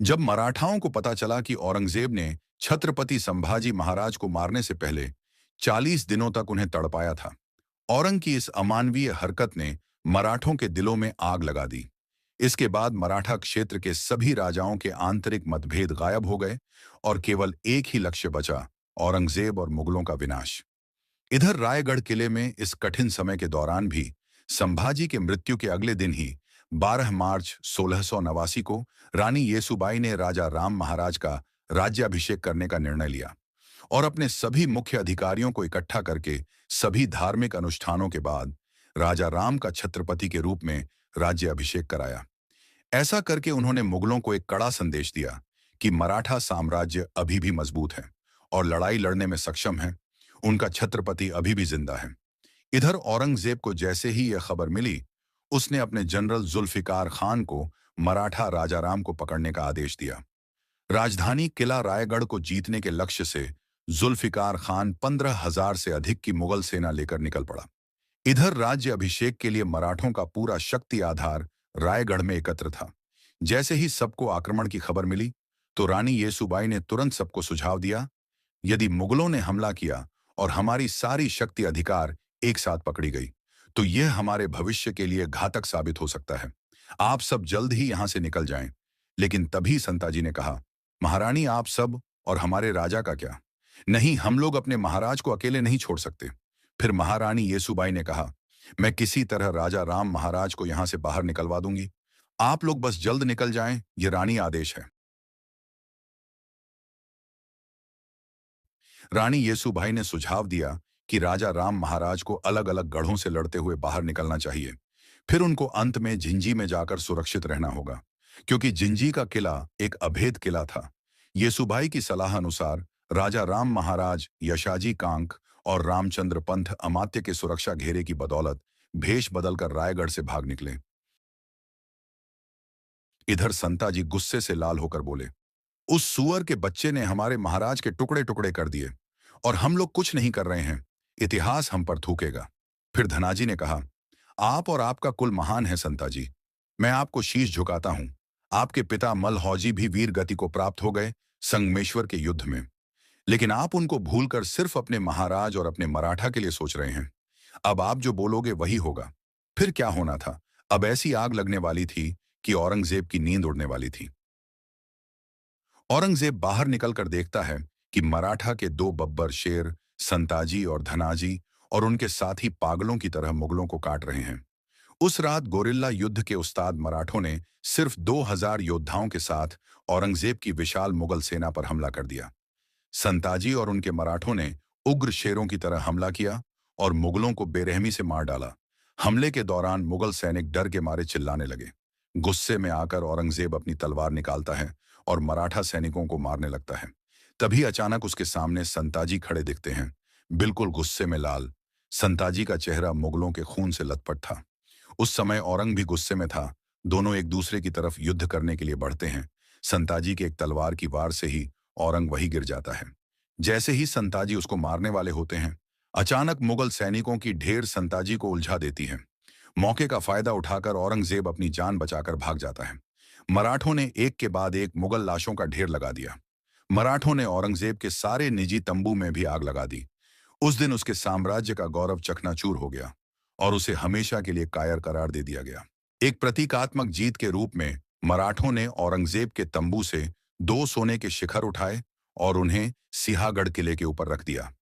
जब मराठाओं को पता चला कि औरंगजेब ने छत्रपति संभाजी महाराज को मारने से पहले 40 दिनों तक उन्हें तड़पाया था, औरंग की इस अमानवीय हरकत ने मराठों के दिलों में आग लगा दी। इसके बाद मराठा क्षेत्र के सभी राजाओं के आंतरिक मतभेद गायब हो गए और केवल एक ही लक्ष्य बचा, औरंगजेब और मुगलों का विनाश। इधर रायगढ़ किले में इस कठिन समय के दौरान भी संभाजी के मृत्यु के अगले दिन ही 12 मार्च 1689 को रानी येसुबाई ने राजा राम महाराज का राज्याभिषेक करने का निर्णय लिया और अपने सभी मुख्य अधिकारियों को इकट्ठा करके सभी धार्मिक अनुष्ठानों के बाद राजा राम का छत्रपति के रूप में राज्याभिषेक कराया। ऐसा करके उन्होंने मुगलों को एक कड़ा संदेश दिया कि मराठा साम्राज्य अभी भी मजबूत है और लड़ाई लड़ने में सक्षम है, उनका छत्रपति अभी भी जिंदा है। इधर औरंगजेब को जैसे ही यह खबर मिली, उसने अपने जनरल जुल्फिकार खान को मराठा राजाराम को पकड़ने का आदेश दिया। राजधानी किला रायगढ़ को जीतने के लक्ष्य से जुल्फिकार खान 15,000 से अधिक की मुगल सेना लेकर निकल पड़ा। इधर राज्य अभिषेक के लिए मराठों का पूरा शक्ति आधार रायगढ़ में एकत्र था। जैसे ही सबको आक्रमण की खबर मिली, तो रानी येसुबाई ने तुरंत सबको सुझाव दिया, यदि मुगलों ने हमला किया और हमारी सारी शक्ति अधिकार एक साथ पकड़ी गई, तो यह हमारे भविष्य के लिए घातक साबित हो सकता है। आप सब जल्द ही यहां से निकल जाएं। लेकिन तभी संताजी ने कहा, महारानी, आप सब और हमारे राजा का क्या? नहीं, हम लोग अपने महाराज को अकेले नहीं छोड़ सकते। फिर महारानी येसुबाई ने कहा, मैं किसी तरह राजा राम महाराज को यहां से बाहर निकलवा दूंगी। आप लोग बस जल्द निकल जाएं, ये रानी आदेश है। रानी येसुबाई ने सुझाव दिया कि राजा राम महाराज को अलग अलग गढ़ों से लड़ते हुए बाहर निकलना चाहिए। फिर उनको अंत में जिंजी में जाकर सुरक्षित रहना होगा, क्योंकि जिंजी का किला एक अभेद किला था। येसुबाई की सलाह अनुसार राजा राम महाराज यशाजी कांक और रामचंद्र पंथ अमात्य के सुरक्षा घेरे की बदौलत भेष बदलकर रायगढ़ से भाग निकले। इधर संताजी गुस्से से लाल होकर बोले, उस सुअर के बच्चे ने हमारे महाराज के टुकड़े टुकड़े कर दिए और हम लोग कुछ नहीं कर रहे हैं। इतिहास हम पर थूकेगा। फिर धनाजी ने कहा, आप और आपका कुल महान है संताजी। मैं आपको शीश झुकाता हूं। आपके पिता मलहौजी भी वीर गति को प्राप्त हो गए संगमेश्वर के युद्ध में, लेकिन आप उनको भूलकर सिर्फ अपने महाराज और अपने मराठा के लिए सोच रहे हैं। अब आप जो बोलोगे वही होगा। फिर क्या होना था? अब ऐसी आग लगने वाली थी कि औरंगजेब की नींद उड़ने वाली थी। औरंगजेब बाहर निकलकर देखता है कि मराठा के दो बब्बर शेर संताजी और धनाजी और उनके साथी पागलों की तरह मुगलों को काट रहे हैं। उस रात गोरिल्ला युद्ध के उस्ताद मराठों ने सिर्फ 2,000 योद्धाओं के साथ औरंगजेब की विशाल मुगल सेना पर हमला कर दिया। संताजी और उनके मराठों ने उग्र शेरों की तरह हमला किया और मुगलों को बेरहमी से मार डाला। हमले के दौरान मुगल सैनिक डर के मारे चिल्लाने लगे। गुस्से में आकर औरंगजेब अपनी तलवार निकालता है और मराठा सैनिकों को मारने लगता है। तभी अचानक उसके सामने संताजी खड़े दिखते हैं, बिल्कुल गुस्से में लाल। संताजी का चेहरा मुगलों के खून से लथपथ था। उस समय औरंग भी गुस्से में था। दोनों एक दूसरे की तरफ युद्ध करने के लिए बढ़ते हैं। संताजी के एक तलवार की वार से ही औरंग वही गिर जाता है। जैसे ही संताजी उसको मारने वाले होते हैं, अचानक मुगल सैनिकों की ढेर संताजी को उलझा देती है। मौके का फायदा उठाकर औरंगजेब अपनी जान बचाकर भाग जाता है। मराठों ने एक के बाद एक मुगल लाशों का ढेर लगा दिया। मराठों ने औरंगजेब के सारे निजी तंबू में भी आग लगा दी। उस दिन उसके साम्राज्य का गौरव चकनाचूर हो गया और उसे हमेशा के लिए कायर करार दे दिया गया। एक प्रतीकात्मक जीत के रूप में मराठों ने औरंगजेब के तंबू से 2 सोने के शिखर उठाए और उन्हें सिंहागढ़ किले के ऊपर रख दिया।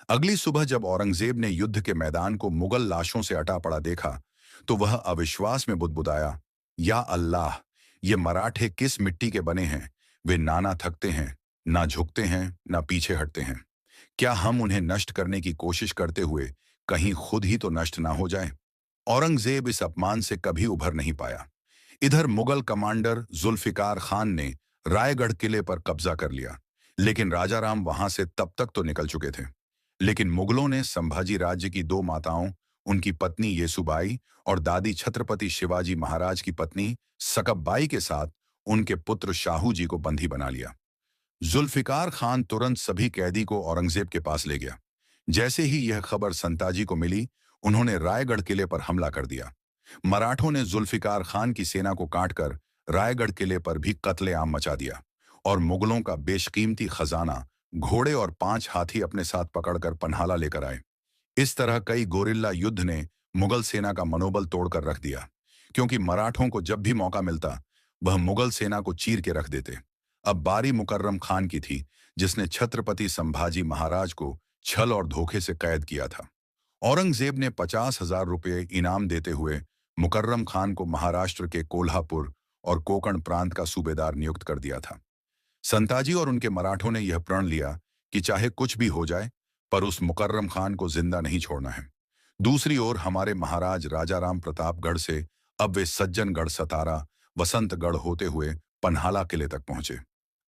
अगली सुबह जब औरंगजेब ने युद्ध के मैदान को मुगल लाशों से अटा पड़ा देखा, तो वह अविश्वास में बुदबुदाया, या अल्लाह, ये मराठे किस मिट्टी के बने हैं? वे ना थकते हैं, ना झुकते हैं, ना पीछे हटते हैं। क्या हम उन्हें नष्ट करने की कोशिश करते हुए कहीं खुद ही तो नष्ट ना हो जाएं? औरंगजेब इस अपमान से कभी उभर नहीं पाया। इधर मुगल कमांडर जुल्फिकार खान ने रायगढ़ किले पर कब्जा कर लिया, लेकिन राजाराम वहां से तब तक तो निकल चुके थे। लेकिन मुगलों ने संभाजी राज्य की 2 माताओं, उनकी पत्नी येसुबाई और दादी छत्रपति शिवाजी महाराज की पत्नी सकबबाई के साथ उनके पुत्र शाहू जी को बंदी बना लिया। जुल्फिकार खान तुरंत सभी कैदी को औरंगजेब के पास ले गया। जैसे ही यह खबर संताजी को मिली, उन्होंने रायगढ़ किले पर हमला कर दिया। मराठों ने जुल्फिकार खान की सेना को काटकर रायगढ़ किले पर भी कत्लेआम मचा दिया और मुगलों का बेशकीमती खजाना, घोड़े और 5 हाथी अपने साथ पकड़कर पन्हाला लेकर आए। इस तरह कई गोरिल्ला युद्ध ने मुगल सेना का मनोबल तोड़कर रख दिया, क्योंकि मराठों को जब भी मौका मिलता वह मुगल सेना को चीर के रख देते। अब बारी मुकर्रम खान की थी, जिसने छत्रपति संभाजी महाराज को छल और धोखे से कैद किया था। औरंगजेब ने 50,000 रुपये इनाम देते हुए मुकर्रम खान को महाराष्ट्र के कोल्हापुर और कोकण प्रांत का सूबेदार नियुक्त कर दिया था। संताजी और उनके मराठों ने यह प्रण लिया कि चाहे कुछ भी हो जाए, पर उस मुकर्रम खान को जिंदा नहीं छोड़ना है। दूसरी ओर हमारे महाराज राजाराम प्रतापगढ़ से अब वे सज्जनगढ़, सतारा, वसंतगढ़ होते हुए पन्हाला किले तक पहुंचे।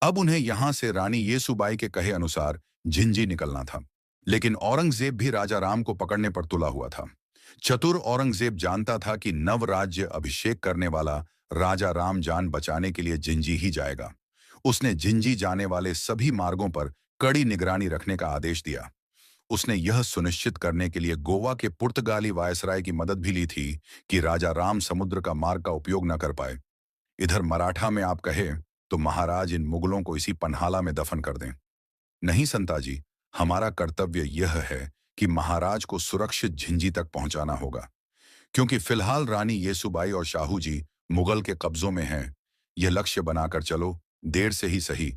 अब उन्हें यहां से रानी येसुबाई के कहे अनुसार झिंझी निकलना था। लेकिन औरंगजेब भी राजाराम को पकड़ने पर तुला हुआ था। चतुर औरंगजेब जानता था कि नव राज्य अभिषेक करने वाला राजा राम जान बचाने के लिए झिंझी ही जाएगा। उसने झिंझी जाने वाले सभी मार्गों पर कड़ी निगरानी रखने का आदेश दिया। उसने यह सुनिश्चित करने के लिए गोवा के पुर्तगाली वायसराय की मदद भी ली थी कि राजा राम समुद्र का मार्ग का उपयोग न कर पाए। इधर मराठा में आप कहे तो महाराज इन मुगलों को इसी पन्हाला में दफन कर दें। नहीं संताजी, हमारा कर्तव्य यह है कि महाराज को सुरक्षित झिंझी तक पहुंचाना होगा, क्योंकि फिलहाल रानी येसुबाई और शाहू जी मुगल के कब्जों में हैं। यह लक्ष्य बनाकर चलो, देर से ही सही,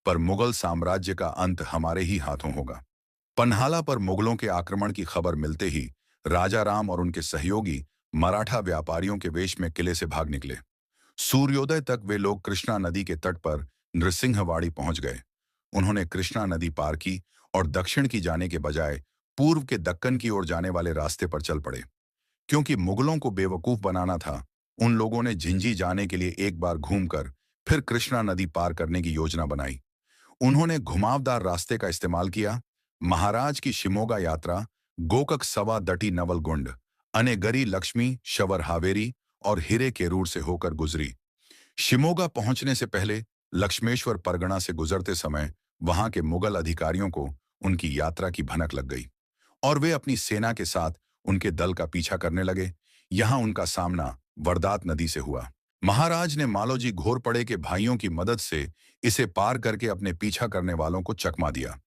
पर मुगल साम्राज्य का अंत हमारे ही हाथों होगा। पन्हाला पर मुगलों के आक्रमण की खबर मिलते ही राजा राम और उनके सहयोगी मराठा व्यापारियों के वेश में किले से भाग निकले। सूर्योदय तक वे लोग कृष्णा नदी के तट पर नृसिंहवाड़ी पहुंच गए। उन्होंने कृष्णा नदी पार की और दक्षिण की जाने के बजाय पूर्व के दक्कन की ओर जाने वाले रास्ते पर चल पड़े। क्योंकि मुगलों को बेवकूफ बनाना था, उन लोगों ने झिंझी जाने के लिए एक बार घूमकर फिर कृष्णा नदी पार करने की योजना बनाई। उन्होंने घुमावदार रास्ते का इस्तेमाल किया। महाराज की शिमोगा यात्रा गोकक सवा दटी नवलगुंड, अनेगरी लक्ष्मी शवर हावेरी और हिरे केरूर से होकर गुजरी। शिमोगा पहुंचने से पहले लक्ष्मेश्वर परगना से गुजरते समय वहां के मुगल अधिकारियों को उनकी यात्रा की भनक लग गई और वे अपनी सेना के साथ उनके दल का पीछा करने लगे। यहां उनका सामना वरदात नदी से हुआ। महाराज ने मालोजी घोरपड़े के भाइयों की मदद से इसे पार करके अपने पीछा करने वालों को चकमा दिया,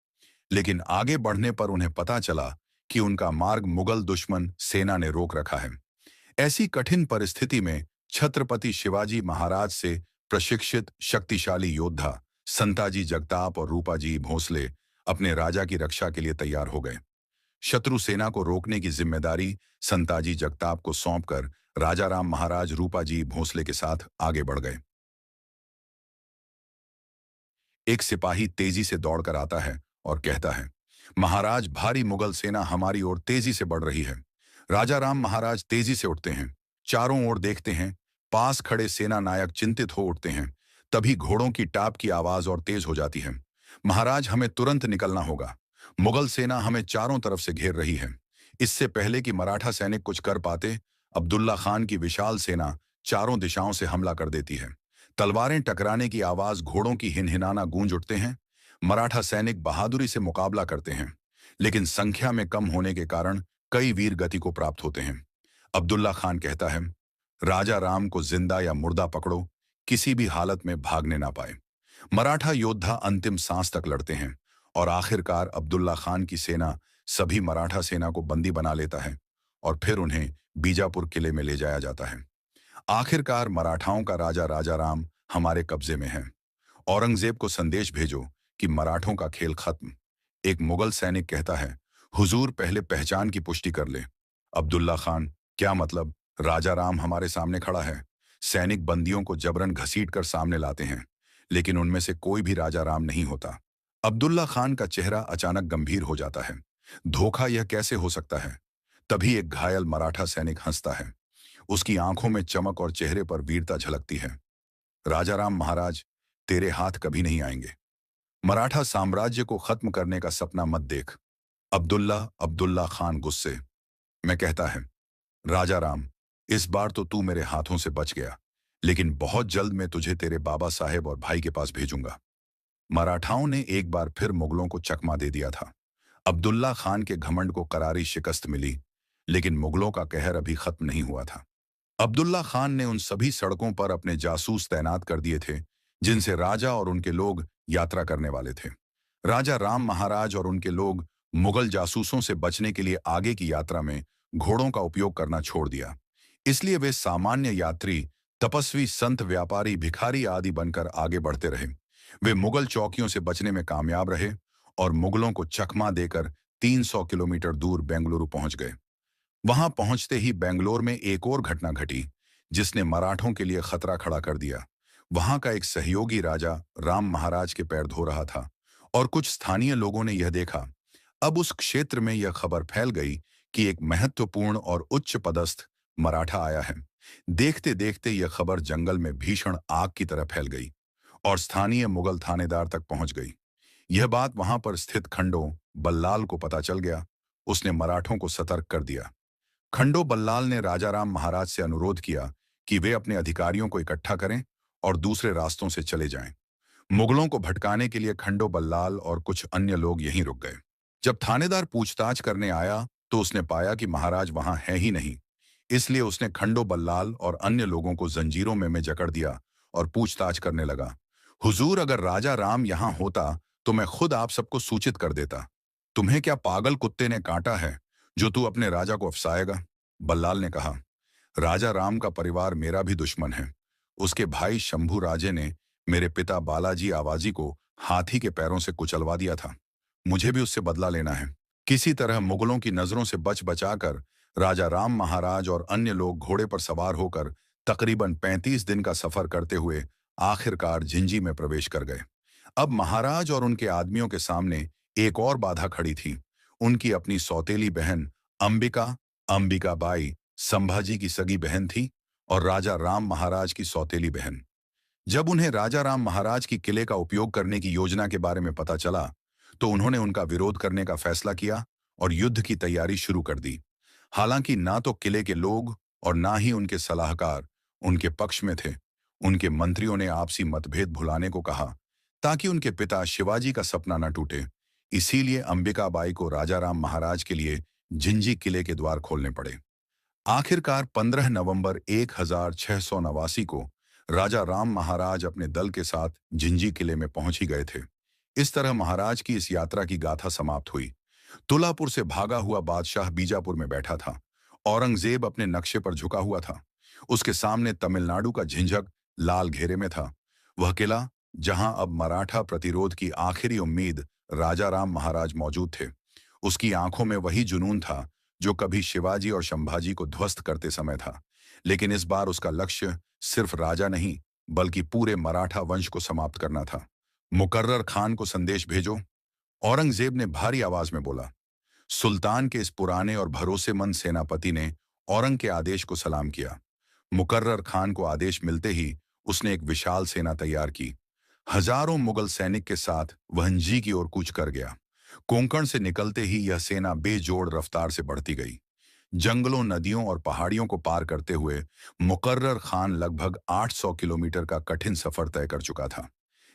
लेकिन आगे बढ़ने पर उन्हें पता चला कि उनका मार्ग मुगल दुश्मन सेना ने रोक रखा है। ऐसी कठिन परिस्थिति में छत्रपति शिवाजी महाराज से प्रशिक्षित शक्तिशाली योद्धा संताजी जगताप और रूपाजी भोसले अपने राजा की रक्षा के लिए तैयार हो गए। शत्रु सेना को रोकने की जिम्मेदारी संताजी जगताप को सौंपकर राजाराम महाराज रूपाजी भोसले के साथ आगे बढ़ गए। एक सिपाही तेजी से दौड़कर आता है और कहता है, महाराज, भारी मुगल सेना हमारी ओर तेजी से बढ़ रही है। राजाराम महाराज तेजी से उठते हैं, चारों ओर देखते हैं। पास खड़े सेना नायक चिंतित हो उठते हैं। तभी घोड़ों की टाप की आवाज और तेज हो जाती है। महाराज, हमें तुरंत निकलना होगा। मुगल सेना हमें चारों तरफ से घेर रही है। इससे पहले कि मराठा सैनिक कुछ कर पाते, अब्दुल्ला खान की विशाल सेना चारों दिशाओं से हमला कर देती है। तलवारें टकराने की आवाज, घोड़ों की हिनहिनाना गूंज उठते हैं। मराठा सैनिक बहादुरी से मुकाबला करते हैं, लेकिन संख्या में कम होने के कारण कई वीर गति को प्राप्त होते हैं। अब्दुल्ला खान कहता है, राजा राम को जिंदा या मुर्दा पकड़ो, किसी भी हालत में भागने ना पाए। मराठा योद्धा अंतिम सांस तक लड़ते हैं और आखिरकार अब्दुल्ला खान की सेना सभी मराठा सेना को बंदी बना लेता है और फिर उन्हें बीजापुर किले में ले जाया जाता है। आखिरकार मराठाओं का राजा राजाराम हमारे कब्जे में है। औरंगजेब को संदेश भेजो कि मराठों का खेल खत्म। एक मुगल सैनिक कहता है, हुजूर पहले पहचान की पुष्टि कर ले। अब्दुल्ला खान, क्या मतलब? राजाराम हमारे सामने खड़ा है। सैनिक बंदियों को जबरन घसीटकर सामने लाते हैं, लेकिन उनमें से कोई भी राजाराम नहीं होता। अब्दुल्ला खान का चेहरा अचानक गंभीर हो जाता है। धोखा, यह कैसे हो सकता है? तभी एक घायल मराठा सैनिक हंसता है। उसकी आंखों में चमक और चेहरे पर वीरता झलकती है। राजाराम महाराज, तेरे हाथ कभी नहीं आएंगे। मराठा साम्राज्य को खत्म करने का सपना मत देख। अब्दुल्ला खान गुस्से में कहता है, राजाराम, इस बार तो तू मेरे हाथों से बच गया, लेकिन बहुत जल्द मैं तुझे तेरे बाबा साहेब और भाई के पास भेजूंगा। मराठाओं ने एक बार फिर मुगलों को चकमा दे दिया था। अब्दुल्ला खान के घमंड को करारी शिकस्त मिली, लेकिन मुगलों का कहर अभी खत्म नहीं हुआ था। अब्दुल्ला खान ने उन सभी सड़कों पर अपने जासूस तैनात कर दिए थे जिनसे राजा और उनके लोग यात्रा करने वाले थे। राजा राम महाराज और उनके लोग मुगल जासूसों से बचने के लिए आगे की यात्रा में घोड़ों का उपयोग करना छोड़ दिया। इसलिए वे सामान्य यात्री, तपस्वी, संत, व्यापारी, भिखारी आदि बनकर आगे बढ़ते रहे। वे मुगल चौकियों से बचने में कामयाब रहे और मुगलों को चकमा देकर 300 किलोमीटर दूर बेंगलुरु पहुंच गए। वहां पहुंचते ही बेंगलोर में एक और घटना घटी जिसने मराठों के लिए खतरा खड़ा कर दिया। वहां का एक सहयोगी राजा राम महाराज के पैर धो रहा था और कुछ स्थानीय लोगों ने यह देखा। अब उस क्षेत्र में यह खबर फैल गई कि एक महत्वपूर्ण और उच्च पदस्थ मराठा आया है। देखते देखते यह खबर जंगल में भीषण आग की तरह फैल गई और स्थानीय मुगल थानेदार तक पहुंच गई। यह बात वहां पर स्थित खंडो बल्लाल को पता चल गया। उसने मराठों को सतर्क कर दिया। खंडो बल्लाल ने राजाराम महाराज से अनुरोध किया कि वे अपने अधिकारियों को इकट्ठा करें और दूसरे रास्तों से चले जाएं। मुगलों को भटकाने के लिए खंडो बल्लाल और कुछ अन्य लोग यहीं रुक गए। जब थानेदार पूछताछ करने आया तो उसने पाया कि महाराज वहां है ही नहीं। इसलिए उसने खंडो बल्लाल और अन्य लोगों को जंजीरों में जकड़ दिया और पूछताछ करने लगा। हुजूर, अगर राजा राम यहां होता तो मैं खुद आप सबको सूचित कर देता। तुम्हें क्या पागल कुत्ते ने काटा है जो तू अपने राजा को अफसाएगा? बल्लाल ने कहा, राजा राम का परिवार मेरा भी दुश्मन है। उसके भाई शंभू राजे ने मेरे पिता बालाजी आवाजी को हाथी के पैरों से कुचलवा दिया था। मुझे भी उससे बदला लेना है। किसी तरह मुगलों की नजरों से बच बचाकर राजा राम महाराज और अन्य लोग घोड़े पर सवार होकर तकरीबन 35 दिन का सफर करते हुए आखिरकार झिंझी में प्रवेश कर गए। अब महाराज और उनके आदमियों के सामने एक और बाधा खड़ी थी। उनकी अपनी सौतेली बहन अंबिका, अंबिकाबाई संभाजी की सगी बहन थी और राजा राम महाराज की सौतेली बहन। जब उन्हें राजा राम महाराज की किले का उपयोग करने की योजना के बारे में पता चला तो उन्होंने उनका विरोध करने का फैसला किया और युद्ध की तैयारी शुरू कर दी। हालांकि ना तो किले के लोग और ना ही उनके सलाहकार उनके पक्ष में थे। उनके मंत्रियों ने आपसी मतभेद भुलाने को कहा ताकि उनके पिता शिवाजी का सपना न टूटे। इसीलिए अंबिकाबाई को राजाराम महाराज के लिए झिंझी किले के द्वार खोलने पड़े। आखिरकार 15 नवंबर 1689 को राजा राम महाराज अपने दल के साथ झिंझी किले में पहुंच ही गए थे। इस तरह महाराज की इस यात्रा की गाथा समाप्त हुई। तुलापुर से भागा हुआ बादशाह बीजापुर में बैठा था। औरंगजेब अपने नक्शे पर झुका हुआ था। उसके सामने तमिलनाडु का झिंझक लाल घेरे में था। वह किला जहां अब मराठा प्रतिरोध की आखिरी उम्मीद राजाराम महाराज मौजूद थे। उसकी आंखों में वही जुनून था जो कभी शिवाजी और संभाजी को ध्वस्त करते समय था। लेकिन इस बार उसका लक्ष्य सिर्फ राजा नहीं बल्कि पूरे मराठा वंश को समाप्त करना था। मुकर्रर खान को संदेश भेजो, औरंगजेब ने भारी आवाज में बोला। सुल्तान के इस पुराने और भरोसेमंद सेनापति ने औरंग के आदेश को सलाम किया। मुकर्रर खान को आदेश मिलते ही उसने एक विशाल सेना तैयार की। हजारों मुगल सैनिक के साथ वह झिंझी की ओर कूच कर गया। कोंकण से निकलते ही यह सेना बेजोड़ रफ्तार से बढ़ती गई। जंगलों, नदियों और पहाड़ियों को पार करते हुए मुकर्रर खान लगभग 800 किलोमीटर का कठिन सफर तय कर चुका था।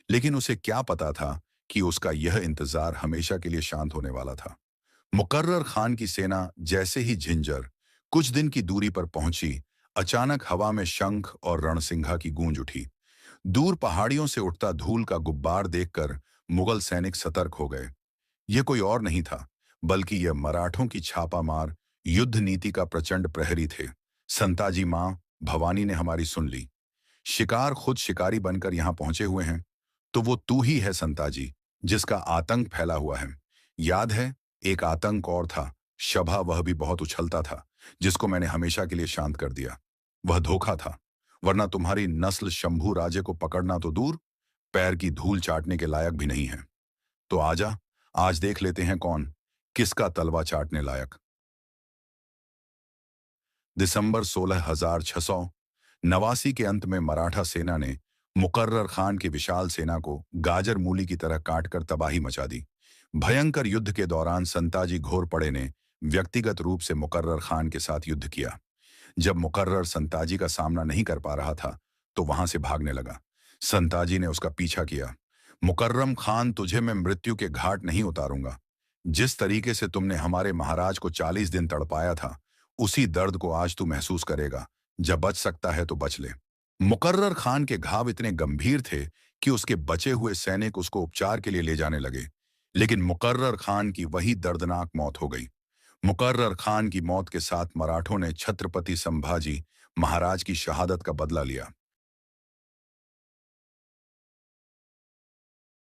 लेकिन उसे क्या पता था कि उसका यह इंतजार हमेशा के लिए शांत होने वाला था। मुकर्रर खान की सेना जैसे ही झिंझर कुछ दिन की दूरी पर पहुंची, अचानक हवा में शंख और रणसिंघा की गूंज उठी। दूर पहाड़ियों से उठता धूल का गुब्बार देखकर मुगल सैनिक सतर्क हो गए। यह कोई और नहीं था बल्कि यह मराठों की छापामार युद्ध नीति का प्रचंड प्रहरी थे। संताजी मां भवानी ने हमारी सुन ली। शिकार खुद शिकारी बनकर यहां पहुंचे हुए हैं। तो वो तू ही है संताजी, जिसका आतंक फैला हुआ है। याद है, एक आतंक और था, शभा, वह भी बहुत उछलता था, जिसको मैंने हमेशा के लिए शांत कर दिया। वह धोखा था, वरना तुम्हारी नस्ल शंभू राजे को पकड़ना तो दूर, पैर की धूल चाटने के लायक भी नहीं है। तो आजा, आज देख लेते हैं कौन किसका तलवा चाटने लायक। दिसंबर 16,689 के अंत में मराठा सेना ने मुकर्रर खान की विशाल सेना को गाजर मूली की तरह काटकर तबाही मचा दी। भयंकर युद्ध के दौरान संताजी घोरपड़े ने व्यक्तिगत रूप से मुकर्रर खान के साथ युद्ध किया। जब मुकर्रर संताजी का सामना नहीं कर पा रहा था तो वहां से भागने लगा। संताजी ने उसका पीछा किया। मुकर्रम खान, तुझे मैं मृत्यु के घाट नहीं उतारूंगा। जिस तरीके से तुमने हमारे महाराज को 40 दिन तड़पाया था, उसी दर्द को आज तू महसूस करेगा जब बच सकता है तो बच ले। मुकर्रर खान के घाव इतने गंभीर थे कि उसके बचे हुए सैनिक उसको उपचार के लिए ले जाने लगे, लेकिन मुकर्रर खान की वही दर्दनाक मौत हो गई। मुकर्रर खान की मौत के साथ मराठों ने छत्रपति संभाजी महाराज की शहादत का बदला लिया।